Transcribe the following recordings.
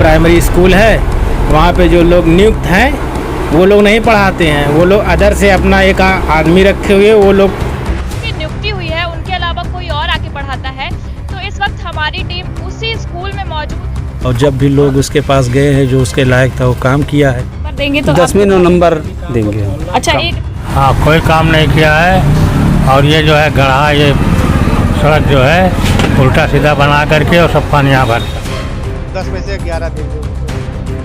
Primary school है वहाँ पे जो लोग नियुक्त हैं वो लोग नहीं पढ़ाते हैं, वो लोग अदर से अपना एक आदमी रखे हुए वो लोग की नियुक्ति हुई है, उनके अलावा कोई और आके पढ़ाता है। तो इस वक्त हमारी टीम उसी स्कूल में मौजूद और जब भी लोग उसके पास गए हैं जो उसके लायक था वो काम किया है। पर देंगे तो 10वें नंबर देंगे। अच्छा एक हाँ, कोई काम नहीं किया है। और ये जो है गढ़ा, ये सड़क जो है उल्टा सीधा बना करके और सब पानी यहाँ भर 10 में से 11 देंगे।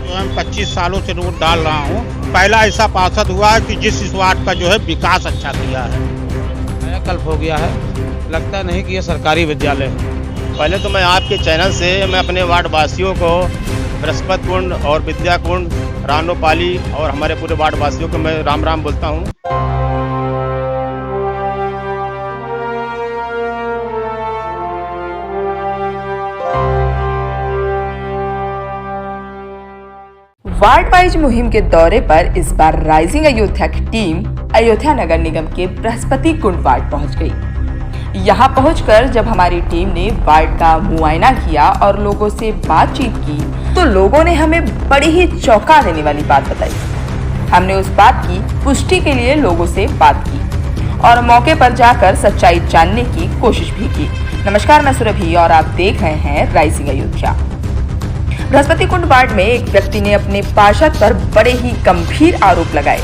मैं 25 सालों से रोड डाल रहा हूँ। पहला ऐसा पार्षद हुआ है कि जिस इस वार्ड का जो है विकास अच्छा किया है। नया कल्प हो गया है, लगता नहीं कि ये सरकारी विद्यालय है। पहले तो मैं आपके चैनल से मैं अपने वार्ड वासियों को बृहस्पति कुंड और विद्या कुंड, रानोपाली और हमारे पूरे वार्ड वासियों को मैं राम राम बोलता हूँ। वार्ड वाइज मुहिम के दौरे पर इस बार राइजिंग अयोध्या की टीम अयोध्या नगर निगम के बृहस्पति कुंड वार्ड पहुंच गई। यहां पहुंचकर जब हमारी टीम ने वार्ड का मुआयना किया और लोगों से बातचीत की तो लोगों ने हमें बड़ी ही चौंका देने वाली बात बताई। हमने उस बात की पुष्टि के लिए लोगों से बात की और मौके पर जाकर सच्चाई जानने की कोशिश भी की। नमस्कार, मैं सुरभि और आप देख रहे हैं राइजिंग अयोध्या। बृहस्पति कुंड वार्ड में एक व्यक्ति ने अपने पार्षद पर बड़े ही गंभीर आरोप लगाए।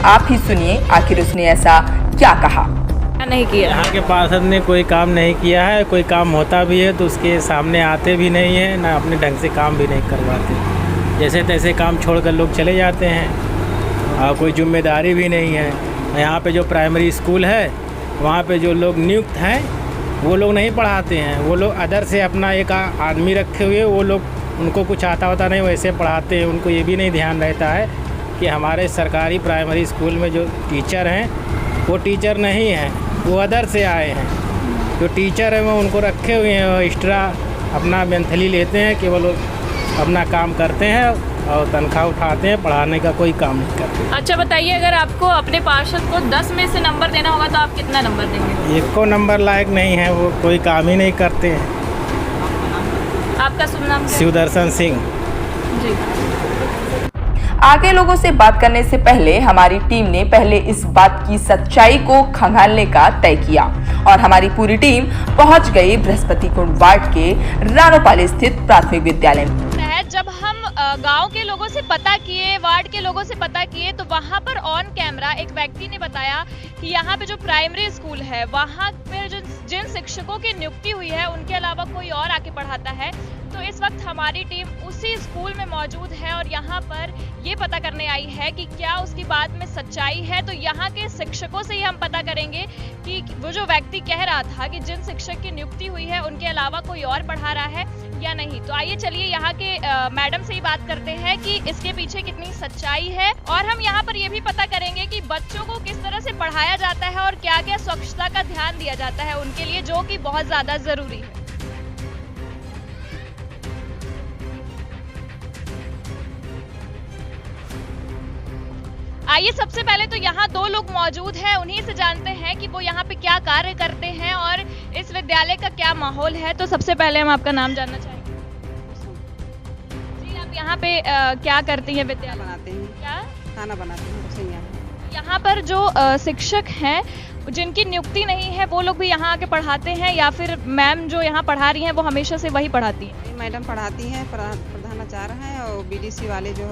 आप ही सुनिए आखिर उसने ऐसा क्या कहा। नहीं किया, यहाँ के पार्षद ने कोई काम नहीं किया है। कोई काम होता भी है तो उसके सामने आते भी नहीं है, ना अपने ढंग से काम भी नहीं करवाते। जैसे तैसे काम छोड़कर लोग चले जाते हैं और कोई जिम्मेदारी भी नहीं है। यहाँ पे जो प्राइमरी स्कूल है वहाँ पे जो लोग नियुक्त हैं वो लोग नहीं पढ़ाते हैं, वो लोग अदर से अपना एक आदमी रखे हुए वो लोग, उनको कुछ आता होता नहीं वैसे पढ़ाते हैं। उनको ये भी नहीं ध्यान रहता है कि हमारे सरकारी प्राइमरी स्कूल में जो टीचर हैं वो टीचर नहीं हैं, वो अदर से आए हैं। जो टीचर हैं वो उनको रखे हुए हैं, एक्स्ट्रा अपना मंथली लेते हैं, केवल अपना काम करते हैं और तनख्वाह उठाते हैं, पढ़ाने का कोई काम नहीं करते। अच्छा बताइए, अगर आपको अपने पार्षद को 10 में से नंबर देना होगा तो आप कितना नंबर देंगे? एक को नंबर लायक नहीं है, वो कोई काम ही नहीं करते हैं। आपका शुभ नाम? शिवदर्शन सिंह जी। आगे लोगों से बात करने से पहले हमारी टीम ने पहले इस बात की सच्चाई को खंगालने का तय किया और हमारी पूरी टीम पहुंच गई बृहस्पति कुंड वार्ड के रानोपाली स्थित प्राथमिक विद्यालय में। जब हम गांव के लोगों से पता किए, वार्ड के लोगों से पता किए तो वहां पर ऑन कैमरा एक व्यक्ति ने बताया कि यहाँ पे जो प्राइमरी स्कूल है वहां पे जिन शिक्षकों की नियुक्ति हुई है उनके अलावा कोई और आके पढ़ाता है। तो इस वक्त हमारी टीम उसी स्कूल में मौजूद है और यहाँ पर ये पता करने आई है कि क्या उसकी बात में सच्चाई है। तो यहाँ के शिक्षकों से ही हम पता करेंगे कि वो जो व्यक्ति कह रहा था कि जिन शिक्षक की नियुक्ति हुई है उनके अलावा कोई और पढ़ा रहा है या नहीं। तो आइए चलिए यहाँ के मैडम से ही बात करते हैं कि इसके पीछे कितनी सच्चाई है और हम यहाँ पर ये भी पता करेंगे कि बच्चों को किस तरह से पढ़ाया जाता है और क्या क्या स्वच्छता का ध्यान दिया जाता है उनके लिए, जो कि बहुत ज्यादा जरूरी है। आइए सबसे पहले तो यहाँ 2 लोग मौजूद हैं, उन्हीं से जानते हैं कि वो यहाँ पे क्या कार्य करते हैं और इस विद्यालय का क्या माहौल है। तो सबसे पहले हम आपका नाम जानना चाहेंगे। जी, आप यहाँ पे क्या करती हैं? विद्यालय बनाते हैं, क्या खाना बनाते हैं, रसोइयाँ। यहाँ पर जो शिक्षक हैं जिनकी नियुक्ति नहीं है वो लोग भी यहाँ आके पढ़ाते हैं या फिर मैम जो यहाँ पढ़ा रही हैं वो हमेशा से वही पढ़ाती हैं? मैडम पढ़ाती हैं, प्रधानाचार्य हैं और बीडीसी वाले जो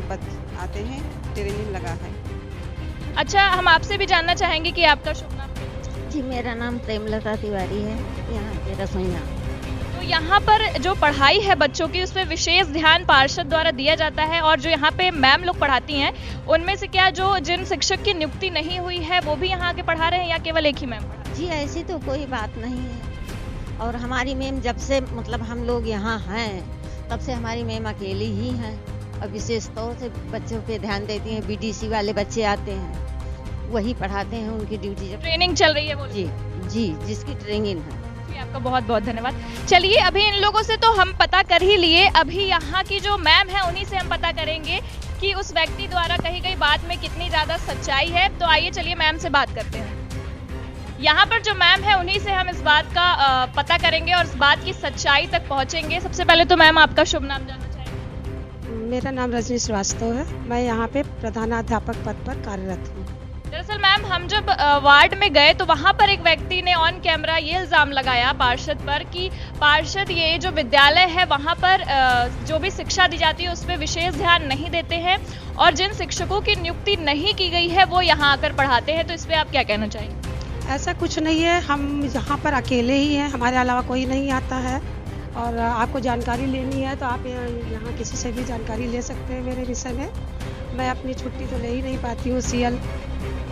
आते हैं, ट्रेनिंग लगा है। अच्छा, हम आपसे भी जानना चाहेंगे कि आपका शुभ नाम क्या है? जी, मेरा नाम प्रेमलता तिवारी है, यहाँ के रसोइया। तो यहाँ पर जो पढ़ाई है बच्चों की उस पर विशेष ध्यान पार्षद द्वारा दिया जाता है और जो यहाँ पे मैम लोग पढ़ाती हैं उनमें से क्या जो जिन शिक्षक की नियुक्ति नहीं हुई है वो भी यहाँ आके पढ़ा रहे हैं या केवल एक ही मैम? जी, ऐसी तो कोई बात नहीं है और हमारी मैम जब से मतलब हम लोग यहाँ हैं तब से हमारी मैम अकेली ही हैं और विशेष तौर से बच्चों पे ध्यान देती हैं। बीडीसी वाले बच्चे आते हैं वही पढ़ाते हैं, उनकी ड्यूटी जब ट्रेनिंग चल रही है वो। जी, जिसकी ट्रेनिंग है। आपका बहुत बहुत धन्यवाद। चलिए अभी इन लोगों से तो हम पता कर ही लिए, अभी यहाँ की जो मैम है उन्हीं से हम पता करेंगे कि उस व्यक्ति द्वारा कही गई बात में कितनी ज्यादा सच्चाई है। तो आइए चलिए मैम से बात करते हैं। यहाँ पर जो मैम है उन्हीं से हम इस बात का पता करेंगे और इस बात की सच्चाई तक पहुँचेंगे। सबसे पहले तो मैम आपका शुभ नाम जानना चाहेंगे। मेरा नाम रजनी श्रीवास्तव है। मैं यहाँ पे प्रधानाध्यापक पद पर कार्यरत हूँ। दरअसल मैम, हम जब वार्ड में गए तो वहाँ पर एक व्यक्ति ने ऑन कैमरा ये इल्ज़ाम लगाया पार्षद पर कि पार्षद ये जो विद्यालय है वहाँ पर जो भी शिक्षा दी जाती है उस पर विशेष ध्यान नहीं देते हैं और जिन शिक्षकों की नियुक्ति नहीं की गई है वो यहाँ आकर पढ़ाते हैं। तो इस पर आप क्या कहना चाहेंगे? ऐसा कुछ नहीं है, हम यहाँ पर अकेले ही हैं, हमारे अलावा कोई नहीं आता है। और आपको जानकारी लेनी है तो आप यहाँ किसी से भी जानकारी ले सकते हैं मेरे विषय में। मैं अपनी छुट्टी तो ले ही नहीं पाती हूँ सीएल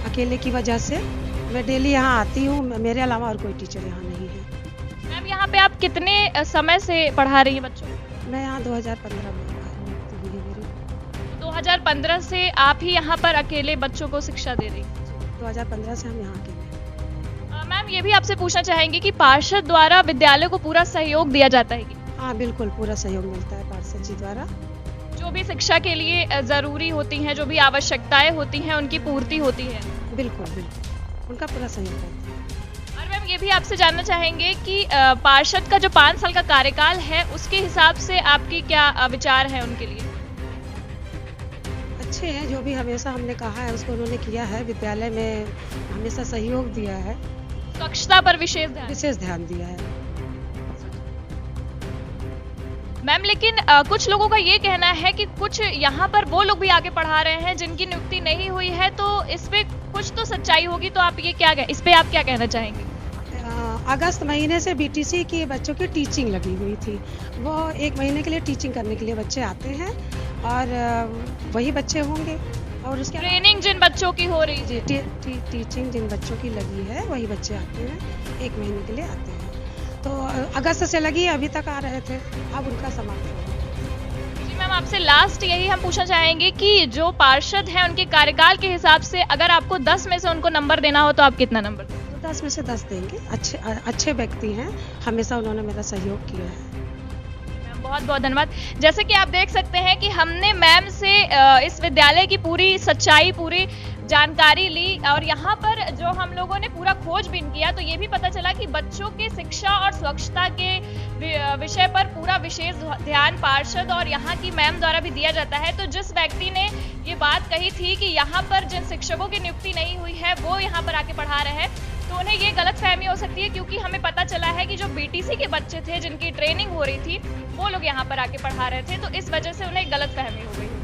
अकेले की वजह से। मैं डेली यहाँ आती हूँ, मेरे अलावा और कोई टीचर यहाँ नहीं है। मैम, यहाँ पे आप कितने समय से पढ़ा रही हैं बच्चों को? मैं यहाँ 2015 में हुई है मेरी। 2015 से आप ही यहाँ पर अकेले बच्चों को शिक्षा दे रही हैं? 2015 से हम यहाँ अकेले। मैम, ये भी आपसे पूछना चाहेंगे कि पार्षद द्वारा विद्यालय को पूरा सहयोग दिया जाता है? हाँ बिल्कुल, पूरा सहयोग मिलता है पार्षद जी द्वारा। जो भी शिक्षा के लिए जरूरी होती हैं, जो भी आवश्यकताएं होती हैं, उनकी पूर्ति होती है? बिल्कुल बिल्कुल, उनका पूरा सहयोग रहता है। और मैम, ये भी आपसे जानना चाहेंगे कि पार्षद का जो 5 साल का कार्यकाल है उसके हिसाब से आपकी क्या विचार है उनके लिए? अच्छे हैं, जो भी हमेशा हमने कहा है उसको उन्होंने किया है। विद्यालय में हमेशा सहयोग दिया है, स्वच्छता पर विशेष ध्यान दिया है। मैम, लेकिन कुछ लोगों का ये कहना है कि कुछ यहाँ पर वो लोग भी आगे पढ़ा रहे हैं जिनकी नियुक्ति नहीं हुई है, तो इस पे कुछ तो सच्चाई होगी। तो आप इस पे आप क्या कहना चाहेंगे? अगस्त महीने से बीटीसी के बच्चों की टीचिंग लगी हुई थी। वो 1 महीने के लिए टीचिंग करने के लिए बच्चे आते हैं और वही बच्चे होंगे। और उसके ट्रेनिंग जिन बच्चों की हो रही है, टीचिंग जिन बच्चों की लगी है वही बच्चे आते हैं, 1 महीने के लिए आते हैं। तो अगस्त से लगी, अभी तक आ रहे थे, अब उनका समाप्त। जी मैम, आपसे लास्ट यही हम पूछना चाहेंगे कि जो पार्षद हैं उनके कार्यकाल के हिसाब से अगर आपको 10 में से उनको नंबर देना हो तो आप कितना नंबर देंगे? 10 में से 10 देंगे। अच्छे व्यक्ति हैं, हमेशा उन्होंने मेरा सहयोग किया है। बहुत बहुत धन्यवाद। जैसे कि आप देख सकते हैं कि हमने मैम से इस विद्यालय की पूरी सच्चाई, पूरी जानकारी ली और यहाँ पर जो हम लोगों ने पूरा खोजबीन किया तो ये भी पता चला कि बच्चों के शिक्षा और स्वच्छता के विषय पर पूरा विशेष ध्यान पार्षद और यहाँ की मैम द्वारा भी दिया जाता है। तो जिस व्यक्ति ने ये बात कही थी कि यहाँ पर जिन शिक्षकों की नियुक्ति नहीं हुई है वो यहाँ पर आके पढ़ा रहे हैं, तो उन्हें ये गलतफहमी हो सकती है, क्योंकि हमें पता चला है कि जो बीटीसी के बच्चे थे जिनकी ट्रेनिंग हो रही थी वो लोग यहाँ पर आके पढ़ा रहे थे, तो इस वजह से उन्हें गलतफहमी हो गई।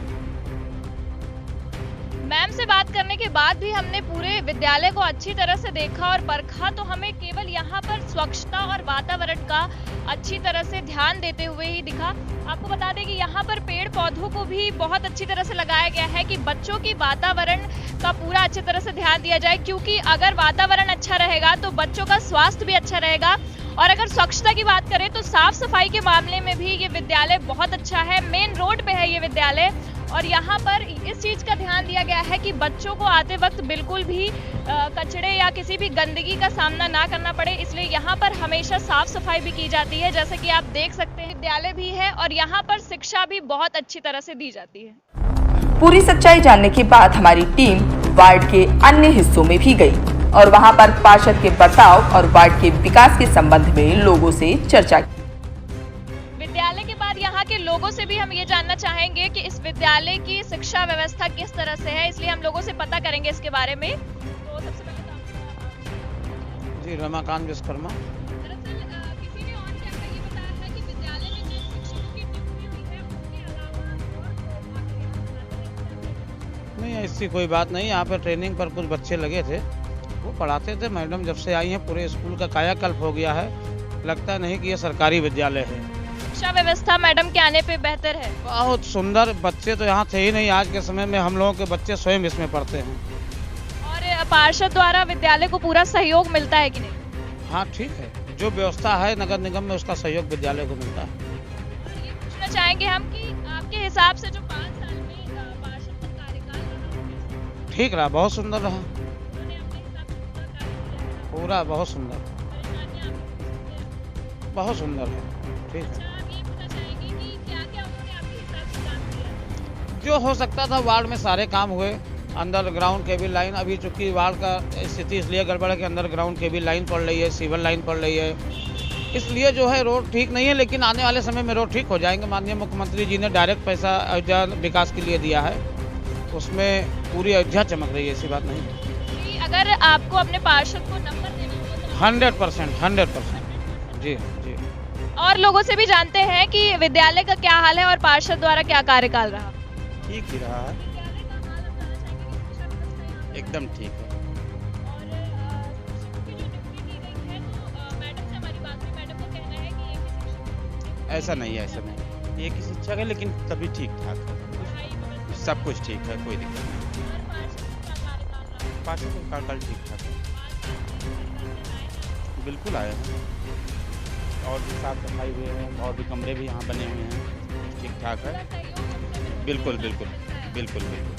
मैम से बात करने के बाद भी हमने पूरे विद्यालय को अच्छी तरह से देखा और परखा, तो हमें केवल यहाँ पर स्वच्छता और वातावरण का अच्छी तरह से ध्यान देते हुए ही दिखा। आपको बता दें कि यहाँ पर पेड़ पौधों को भी बहुत अच्छी तरह से लगाया गया है कि बच्चों की वातावरण का पूरा अच्छी तरह से ध्यान दिया जाए, क्योंकि अगर वातावरण अच्छा रहेगा तो बच्चों का स्वास्थ्य भी अच्छा रहेगा। और अगर स्वच्छता की बात करें तो साफ सफाई के मामले में भी ये विद्यालय बहुत अच्छा है। मेन रोड पे है ये विद्यालय और यहाँ पर इस चीज का ध्यान दिया गया है कि बच्चों को आते वक्त बिल्कुल भी कचड़े या किसी भी गंदगी का सामना ना करना पड़े, इसलिए यहाँ पर हमेशा साफ सफाई भी की जाती है। जैसे कि आप देख सकते हैं विद्यालय भी है और यहाँ पर शिक्षा भी बहुत अच्छी तरह से दी जाती है। पूरी सच्चाई जानने के बाद हमारी टीम वार्ड के अन्य हिस्सों में भी गई और वहां पर पार्षद के बर्ताव और वार्ड के विकास के संबंध में लोगों से चर्चा की। विद्यालय के बाद यहाँ के लोगों से भी हम ये जानना चाहेंगे कि इस विद्यालय की शिक्षा व्यवस्था किस तरह से है, इसलिए हम लोगों से पता करेंगे इसके बारे में। तो सबसे पहले तो जी, रमाकांत विश्वकर्मा। दरअसल किसी ने और क्या ये बताया है कि विद्यालय में जिन शिक्षकों की नियुक्ति हुई है उनके अलावा नहीं, ऐसी कोई बात नहीं। यहाँ पे ट्रेनिंग पर कुछ बच्चे लगे थे, वो पढ़ाते थे। मैडम जब से आई हैं पूरे स्कूल का कायाकल्प हो गया है, लगता नहीं कि ये सरकारी विद्यालय है। शिक्षा व्यवस्था मैडम के आने पे बेहतर है, बहुत सुंदर। बच्चे तो यहाँ थे ही नहीं, आज के समय में हम लोगों के बच्चे स्वयं इसमें पढ़ते हैं। और पार्षद द्वारा विद्यालय को पूरा सहयोग मिलता है कि नहीं? हाँ ठीक है, जो व्यवस्था है नगर निगम में उसका सहयोग विद्यालय को मिलता है। ये पूछना चाहेंगे हम कि आपके हिसाब से जो 5 साल में पार्षद का कार्यकाल रहा ठीक रहा, बहुत सुंदर रहा, उन्होंने अपने हिसाब से पूरा कार्य किया है। पूरा बहुत सुंदर, परेशानियां आपको किससे हैं? बहुत सुंदर है। ठीक है, आप ये पूछना चाहेंगे कि क्या-क्या उन्होंने आपके हिसाब से काम किया? जो हो सकता था वार्ड में सारे काम हुए। अंडरग्राउंड केबल लाइन, अभी चूंकि वार्ड का स्थिति इसलिए गड़बड़ है कि अंडरग्राउंड केबल लाइन पड़ रही है, सीवर लाइन पड़ रही है, इसलिए जो है रोड ठीक नहीं है, लेकिन आने वाले समय में रोड ठीक हो जाएंगे। माननीय मुख्यमंत्री जी ने डायरेक्ट पैसा अयोध्या विकास के लिए दिया है, उसमें पूरी अयोध्या चमक रही है, ऐसी बात नहीं है। अगर आपको अपने पार्षद को नंबर देना हो तो 100% जी जी। और लोगों से भी जानते हैं कि विद्यालय का क्या हाल है और पार्षद द्वारा क्या कार्यकाल रहा। ठीक ही रहा है, एकदम ठीक है। ऐसा नहीं है, ऐसा नहीं, एक ही शिक्षक है लेकिन सभी ठीक ठाक है, सब कुछ ठीक है, कोई दिक्कत नहीं। पार्षद का कार्यकाल ठीक ठाक है, बिल्कुल आए हैं, और भी साफ सफाई हुए हैं, और भी कमरे भी यहाँ बने हुए हैं, ठीक ठाक है। बिल्कुल बिल्कुल बिल्कुल बिल्कुल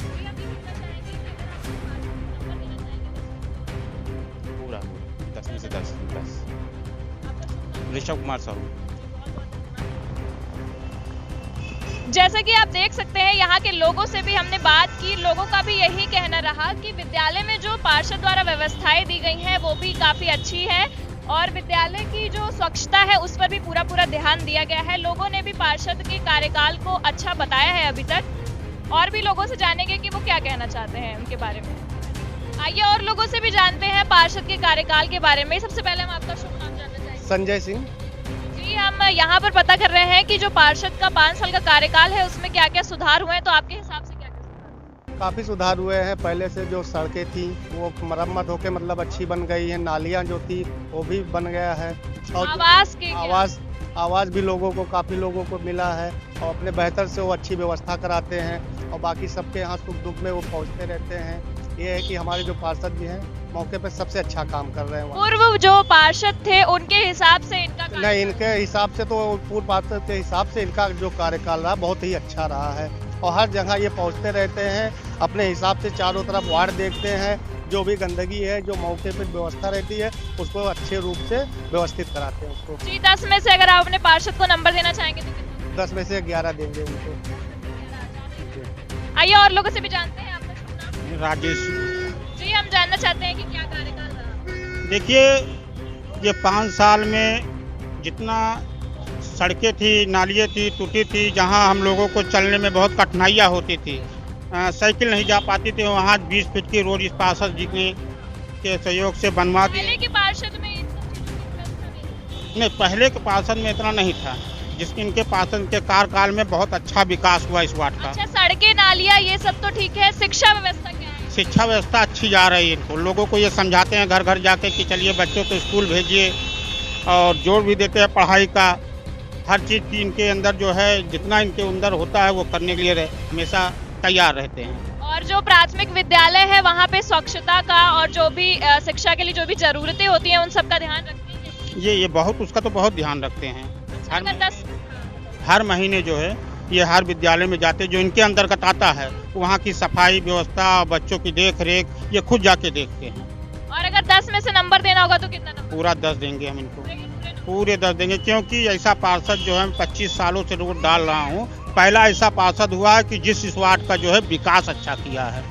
पूरा 10 में से 10। ऋषभ कुमार साहू। जैसा कि आप देख सकते हैं यहाँ के लोगों से भी हमने बात की, लोगों का भी यही कहना रहा कि विद्यालय में जो पार्षद द्वारा व्यवस्थाएं दी गई हैं वो भी काफी अच्छी है और विद्यालय की जो स्वच्छता है उस पर भी पूरा ध्यान दिया गया है। लोगों ने भी पार्षद के कार्यकाल को अच्छा बताया है अभी तक, और भी लोगों से जानेंगे कि वो क्या कहना चाहते हैं उनके बारे में। आइए और लोगों से भी जानते हैं पार्षद के कार्यकाल के बारे में। सबसे पहले हम आपका शुभ नाम जानना चाहेंगे। संजय सिंह। हम यहाँ पर पता कर रहे हैं कि जो पार्षद का 5 साल का कार्यकाल है उसमें क्या क्या सुधार हुए हैं, तो आपके हिसाब से क्या क्या? काफ़ी सुधार हुए हैं। पहले से जो सड़कें थी वो मरम्मत होके मतलब अच्छी बन गई है, नालियाँ जो थी वो भी बन गया है, और आवाज़ भी लोगों को, काफ़ी लोगों को मिला है, और अपने बेहतर से वो अच्छी व्यवस्था कराते हैं, और बाकी सबके यहाँ सुख दुख में वो पहुँचते रहते हैं। ये है कि हमारे जो पार्षद भी हैं मौके पे सबसे अच्छा काम कर रहे हैं। पूर्व जो पार्षद थे उनके हिसाब से इनका नहीं, इनके हिसाब से तो पूर्व पार्षद के हिसाब से इनका जो कार्यकाल रहा बहुत ही अच्छा रहा है, और हर जगह ये पहुंचते रहते हैं, अपने हिसाब से चारों तरफ वार्ड देखते हैं, जो भी गंदगी है जो मौके पे व्यवस्था रहती है उसको अच्छे रूप से व्यवस्थित कराते हैं उसको। जी, 10 में से अगर आप अपने पार्षद को नंबर देना चाहेंगे तो कितना? 10 में से 11 देंगे उनको। आइए और लोगों से भी जानते हैं। राजेश जी, हम जानना चाहते हैं कि क्या कार्यकाल रहा। देखिए, ये 5 साल में जितना सड़कें थी, नालियाँ थी, टूटी थी, जहां हम लोगों को चलने में बहुत कठिनाइयां होती थी, साइकिल नहीं जा पाती थी, वहां 20 फीट की रोड इस पार्षद जी के सहयोग से बनवा दी। पहले के पार्षद में नहीं, पहले के पार्षद में इतना नहीं था, जिसके इनके पार्षद के कार्यकाल में बहुत अच्छा विकास हुआ इस वार्ड का। अच्छा, सड़कें, नालियाँ ये सब तो ठीक है, शिक्षा व्यवस्था क्या है? शिक्षा व्यवस्था अच्छी जा रही है। इनको लोगों को ये समझाते हैं घर घर जाके कि चलिए बच्चों को स्कूल भेजिए, और जोर भी देते हैं पढ़ाई का। हर चीज़ की इनके अंदर जो है, जितना इनके अंदर होता है वो करने के लिए हमेशा तैयार रहते हैं। और जो प्राथमिक विद्यालय है वहाँ पे स्वच्छता का और जो भी शिक्षा के लिए जो भी जरूरतें होती हैं उन सब का ध्यान रखते हैं। ये बहुत, उसका तो बहुत ध्यान रखते हैं। हर महीने जो है ये हर विद्यालय में जाते, जो इनके अंतर्गत आता है वहाँ की सफाई व्यवस्था, बच्चों की देख रेख ये खुद जाके देखते हैं। और अगर 10 में से नंबर देना होगा तो कितना नंबर? पूरा 10 देंगे हम इनको, पूरे 10 देंगे, क्योंकि ऐसा पार्षद जो है 25 सालों से रोड डाल रहा हूँ, पहला ऐसा पार्षद हुआ है कि जिस इस वार्ड का जो है विकास अच्छा किया है।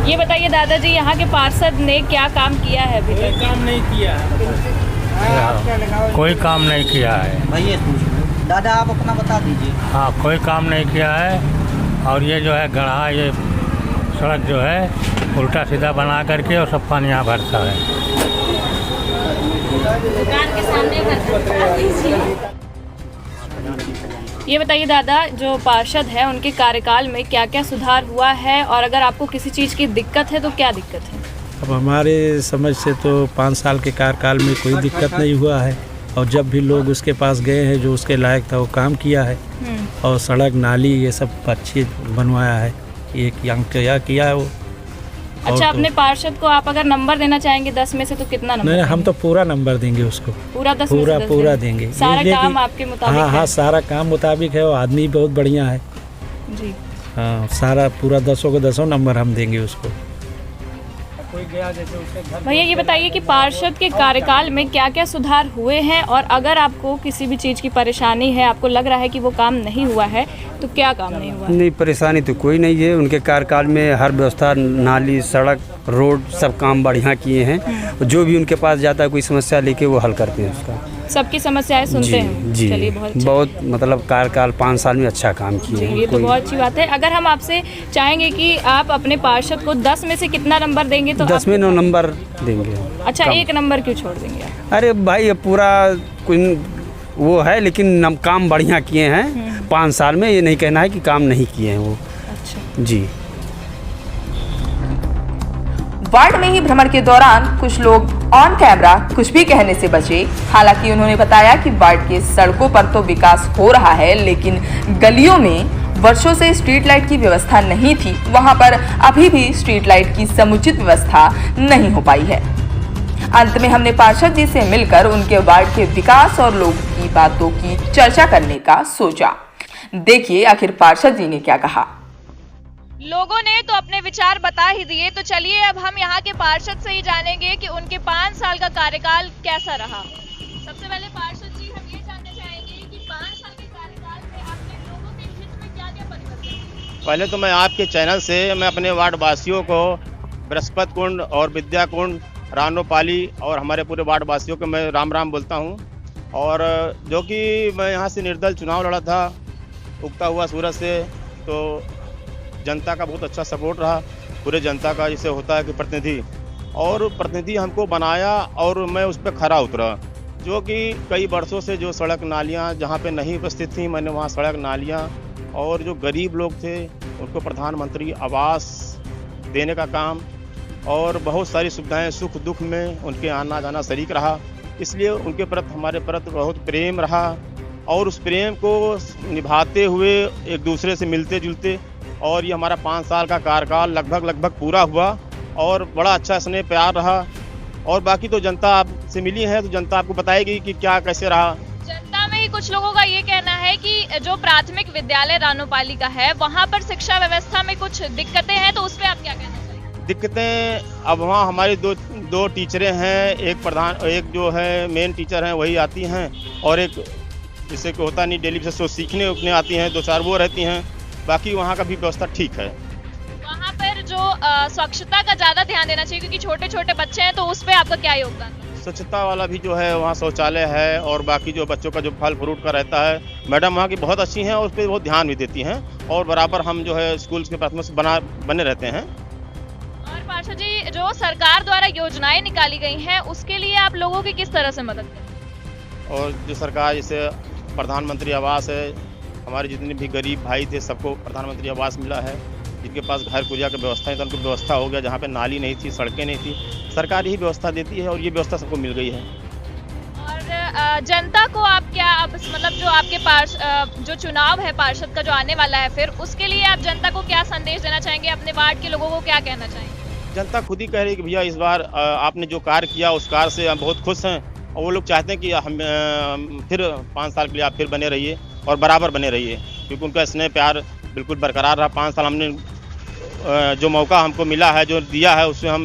ये बताइए दादाजी, यहाँ के पार्षद ने क्या काम किया है अभी तक? काम नहीं किया है, कोई काम नहीं किया है। भैया दादा आप अपना बता दीजिए। हाँ, कोई काम नहीं किया है, और ये जो है गढ़ा, ये सड़क जो है उल्टा सीधा बना करके और सब पानी यहाँ भरता है। दुकान के सामने ये बताइए दादा, जो पार्षद है उनके कार्यकाल में क्या क्या सुधार हुआ है, और अगर आपको किसी चीज़ की दिक्कत है तो क्या दिक्कत है? अब हमारे समझ से तो 5 साल के कार्यकाल में कोई दिक्कत नहीं हुआ है, और जब भी लोग उसके पास गए हैं जो उसके लायक था वो काम किया है, और सड़क नाली ये सब अच्छी बनवाया है, ये किया है वो। अच्छा, अपने पार्षद को आप अगर नंबर देना चाहेंगे 10 में से तो कितना नंबर? नहीं, हम तो पूरा नंबर देंगे उसको, पूरा 10 पूरा देंगे। सारा काम आपके मुताबिक? हाँ, सारा काम मुताबिक है, वो आदमी बहुत बढ़िया है जी। हाँ, सारा पूरा 10 को 10 नंबर हम देंगे उसको। कोई गया जैसे उसके घर। भैया ये बताइए कि पार्षद के कार्यकाल में क्या क्या सुधार हुए हैं, और अगर आपको किसी भी चीज़ की परेशानी है, आपको लग रहा है कि वो काम नहीं हुआ है, तो क्या काम नहीं हुआ? नहीं, परेशानी तो कोई नहीं है। उनके कार्यकाल में हर व्यवस्था, नाली, सड़क, रोड, सब काम बढ़िया किए हैं। जो भी उनके पास जाता है कोई समस्या लेके वो हल करते हैं उसका। सबकी समस्याएं सुनते हैं। जी, चलिए बहुत बहुत मतलब कार्यकाल 5 साल में अच्छा काम किए हैं। ये तो बहुत अच्छी बात है। अगर हम आपसे चाहेंगे कि आप अपने पार्षद को 10 में से कितना नंबर देंगे तो 10 में 9 नंबर देंगे। अच्छा, 1 नंबर क्यों छोड़ देंगे आप? अरे भाई, अब पूरा कोई वो है, लेकिन काम बढ़िया किए हैं 5 साल में। ये नहीं कहना है कि काम नहीं किए हैं वो। अच्छा जी। वार्ड में ही भ्रमण के दौरान कुछ लोग ऑन कैमरा कुछ भी कहने से बचे। हालांकि उन्होंने बताया कि वार्ड के सड़कों पर तो विकास हो रहा है, लेकिन गलियों में वर्षों से स्ट्रीट लाइट की व्यवस्था नहीं थी। वहां पर अभी भी स्ट्रीट लाइट की समुचित व्यवस्था नहीं हो पाई है। अंत में हमने पार्षद जी से मिलकर उनके वार्ड के विकास और लोगों की बातों की चर्चा करने का सोचा। देखिए आखिर पार्षद जी ने क्या कहा। लोगों ने तो अपने विचार बता ही दिए, तो चलिए अब हम यहाँ के पार्षद से ही जानेंगे कि उनके 5 साल का कार्यकाल कैसा रहा। सबसे पहले पार्षद जी, हम ये जानना चाहेंगे कि 5 साल के कार्यकाल में आपने लोगों के हित में क्या क्या परिवर्तन किए? पहले तो मैं आपके चैनल से मैं अपने वार्ड वासियों को बृहस्पति कुंड और विद्या कुंड, रानोपाली और हमारे पूरे वार्ड वासियों को मैं राम राम बोलता हूँ। और जो कि मैं यहाँ से निर्दल चुनाव लड़ा था उगता हुआ सूरज से, तो जनता का बहुत अच्छा सपोर्ट रहा। पूरे जनता का जैसे होता है कि प्रतिनिधि हमको बनाया और मैं उस पर खरा उतरा। जो कि कई वर्षों से जो सड़क नालियाँ जहाँ पे नहीं उपस्थित थी, मैंने वहाँ सड़क नालियाँ और जो गरीब लोग थे उनको प्रधानमंत्री आवास देने का काम और बहुत सारी सुविधाएं, सुख दुख में उनके आना जाना शरीक रहा। इसलिए उनके प्रति हमारे प्रति बहुत प्रेम रहा और उस प्रेम को निभाते हुए एक दूसरे से मिलते जुलते, और ये हमारा 5 साल का कार्यकाल लगभग पूरा हुआ और बड़ा अच्छा स्नेह प्यार रहा। और बाकी तो जनता आपसे मिली है तो जनता आपको बताएगी कि क्या कैसे रहा। जनता में ही कुछ लोगों का ये कहना है कि जो प्राथमिक विद्यालय रानोपाली का है वहाँ पर शिक्षा व्यवस्था में कुछ दिक्कतें हैं, तो उस पर आप क्या कहना चाहिए? दिक्कतें, अब वहाँ हमारी दो टीचरें हैं, एक जो है मेन टीचर हैं वही आती हैं, और एक जिससे कि होता नहीं डेली बेसिस सीखने उखने आती हैं, 2-4 वो रहती हैं। बाकी वहाँ का भी व्यवस्था ठीक है। वहाँ पर जो स्वच्छता का ज़्यादा ध्यान देना चाहिए, क्योंकि छोटे छोटे बच्चे हैं, तो उस पर आपका क्या योगदान है? स्वच्छता वाला भी जो है वहाँ शौचालय है, और बाकी जो बच्चों का जो फल फ्रूट का रहता है, मैडम वहाँ की बहुत अच्छी हैं और उस पर बहुत ध्यान भी देती हैं, और बराबर हम जो है स्कूल के प्राथमिक से बने रहते हैं। और पार्षद जी, जो सरकार द्वारा योजनाएं निकाली गई हैं उसके लिए आप लोगों की किस तरह से मदद करें? और जो सरकार जैसे प्रधानमंत्री आवास है, हमारे जितने भी गरीब भाई थे सबको प्रधानमंत्री आवास मिला है। जिनके पास घर कुरिया की व्यवस्था है तो उनको व्यवस्था हो गया। जहाँ पे नाली नहीं थी, सड़कें नहीं थी, सरकार यही व्यवस्था देती है और ये व्यवस्था सबको मिल गई है। और जनता को आप क्या, अब मतलब जो आपके जो चुनाव है पार्षद का जो आने वाला है, फिर उसके लिए आप जनता को क्या संदेश देना चाहेंगे? अपने वार्ड के लोगों को क्या कहना चाहेंगे? जनता खुद ही कह रही है कि भैया इस बार आपने जो कार्य किया उस कार्य से हम बहुत खुश हैं, और वो लोग चाहते हैं कि हम फिर 5 साल के लिए आप फिर बने रहिए और बराबर बने रहिए, क्योंकि उनका स्नेह प्यार बिल्कुल बरकरार रहा। 5 साल हमने जो मौका हमको मिला है, जो दिया है, उसमें हम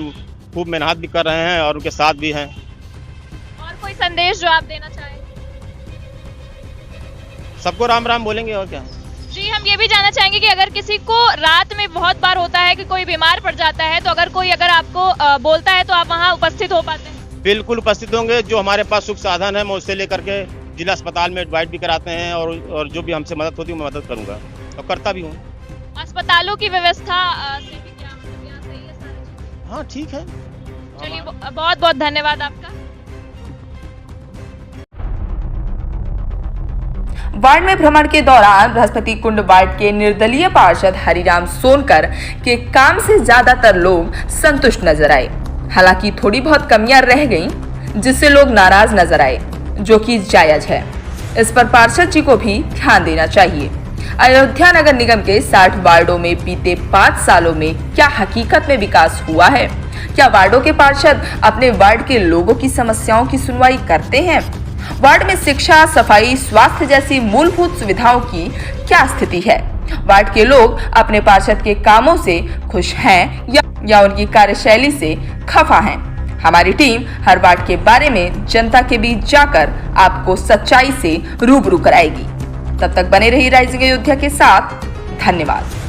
खूब मेहनत भी कर रहे हैं और उनके साथ भी हैं। और कोई संदेश जो आप देना चाहें? सबको राम राम बोलेंगे और क्या। जी, हम ये भी जानना चाहेंगे कि अगर किसी को रात में बहुत बार होता है कि कोई बीमार पड़ जाता है, तो अगर आपको बोलता है तो आप वहाँ उपस्थित हो पाते हैं? बिल्कुल उपस्थित होंगे। जो हमारे पास सुख साधन है मैं उससे लेकर के जिला अस्पताल में एडवाइट भी कराते हैं, और जो भी हमसे मदद होती है मैं मदद करूंगा और करता भी हूँ। अस्पतालों की व्यवस्था से भी क्या मतलब यहाँ सही है सारी चीजें? हाँ ठीक है। चलिए, बहुत बहुत धन्यवाद आपका। वार्ड में भ्रमण के दौरान बृहस्पति कुंड वार्ड के निर्दलीय पार्षद हरिराम सोनकर के काम से ज्यादातर लोग संतुष्ट नजर आए। हालांकि थोड़ी बहुत कमियां रह गईं, जिससे लोग नाराज नजर आए, जो कि जायज है। इस पर पार्षद जी को भी ध्यान देना चाहिए। अयोध्या नगर निगम के 60 वार्डों में बीते 5 सालों में क्या हकीकत में विकास हुआ है? क्या वार्डों के पार्षद अपने वार्ड के लोगों की समस्याओं की सुनवाई करते हैं? वार्ड में शिक्षा, सफाई, स्वास्थ्य जैसी मूलभूत सुविधाओं की क्या स्थिति है? वार्ड के लोग अपने पार्षद के कामों से खुश हैं या या उनकी कार्यशैली से खफा हैं। हमारी टीम हर वार्ड के बारे में जनता के बीच जाकर आपको सच्चाई से रूबरू कराएगी। तब तक बने रहिए राइजिंग अयोध्या के साथ। धन्यवाद।